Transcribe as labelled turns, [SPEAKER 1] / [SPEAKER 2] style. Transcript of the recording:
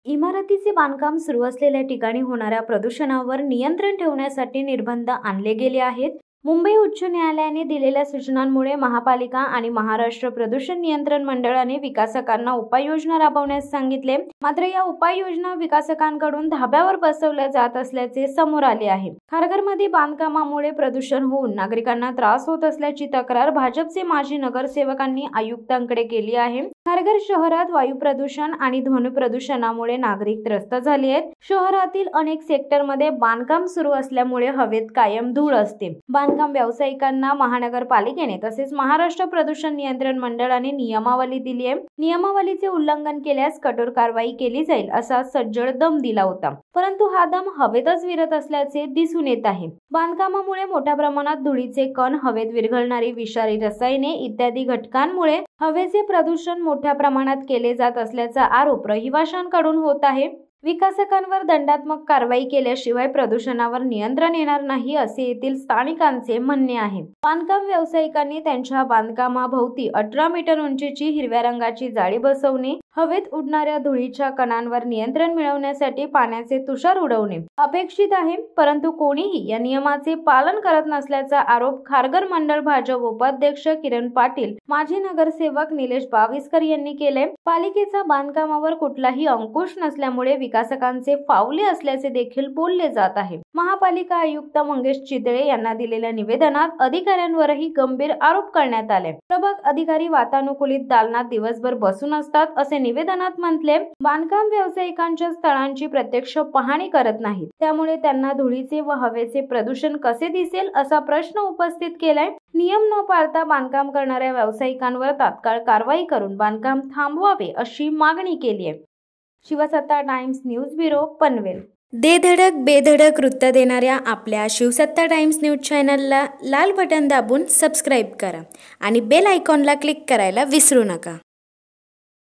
[SPEAKER 1] इमारतीचे बांधकाम सुरू असलेल्या ठिकाणी होणाऱ्या प्रदूषणावर नियंत्रण ठेवण्यासाठी निर्बंध आणले गेले आहेत। मुंबई उच्च न्यायालयाने दिलेल्या सूचनांमुळे महापालिका आणि महाराष्ट्र प्रदूषण नियंत्रण मंडळाने विकासकांना उपाययोजना राबवण्यास सांगितले। मात्र या उपाययोजना विकासकांकडून धाब्यावर बसवल्या जात असल्याचे समोर आले आहे। खारघरमध्ये बांधकामामुळे प्रदूषण होऊन नागरिकांना त्रास होत असल्याची तक्रार भाजपचे माजी नगरसेवकांनी आयुक्तांकडे केली आहे। खारघर शहरात वायू प्रदूषण आणि ध्वनी प्रदूषणामुळे नागरिक त्रस्त झाले आहेत। शहरातील अनेक सेक्टरमध्ये बांधकाम सुरू असल्यामुळे हवेत कायम धूळ असते। बांधकाम व्यावसायिकांना महानगरपालिकेने तसेच महाराष्ट्र प्रदूषण नियंत्रण मंडळाने नियमावली दिली आहे। नियमावलीचे उल्लंघन केल्यास कठोर कारवाई केली जाईल असा सज्जड दम दिला होता, परंतु हा दम हवेतच विरत असल्याचे दिसून येत आहे। बांधकामामुळे मोठ्या प्रमाणात धुळीचे कण, हवेत विरघळणारी विषारी रसायने इत्यादी घटकांमुळे हवेचे प्रदूषण मोठ्या प्रमाणात केले जात असल्याचा आरोप रहिवाशांकडून होत आहे। विकासकांवर दंडात्मक कारवाई केल्याशिवाय प्रदूषणावर नियंत्रण येणार नाही असे येथील स्थानिकांचे म्हणणे आहे। बांधकाम व्यावसायिकांनी त्यांच्या बांधकामाभोवती 18 मीटर उंचीची हिरव्या रंगाची जाळी बसवणे, हवेत उडणाऱ्या धुळीच्या कणांवर नियंत्रण मिळवण्यासाठी पाण्याचे तुषार उडवणे अपेक्षित आहे, परंतु कोणीही या नियमाचे पालन करत नसल्याचा आरोप खारघर मंडळ भाजप उपाध्यक्ष किरण पाटील, माजी नगरसेवक निलेश बाविस्कर यांनी केले। पालिकेचा बांधकामावर कुठलाही अंकुश नसल्यामुळे विकासकांचे फावले असल्याचे देखील बोलले जात आहे। महापालिका आयुक्त मंगेश चितळे यांना दिलेल्या निवेदनात अधिकाऱ्यांवरही गंभीर आरोप करण्यात आले। प्रभाग अधिकारी वातानुकूलित दालनात दिवसभर बसून असतात असे निवेदनात म्हटले। बांधकाम व्यावसायिकांच्या स्थळांची प्रत्यक्ष पाहणी करत नाहीत, त्यामुळे त्यांना धुळीचे व हवेचे प्रदूषण कसे दिसेल असा प्रश्न उपस्थित केलाय। नियम न पाळता बांधकाम करणाऱ्या व्यावसायिकांवर तात्काळ कारवाई करून बांधकाम थांबवावे अशी मागणी केली आहे। शिवसत्ता टाइम्स न्यूज ब्युरो, पनवेल।
[SPEAKER 2] दे धडक बेधडक वृत्त देणाऱ्या आपल्या शिवसत्ता टाइम्स न्यूज चॅनलला लाल बटन दाबून सबस्क्राईब करा आणि बेल आयकॉनला क्लिक करायला विसरू नका।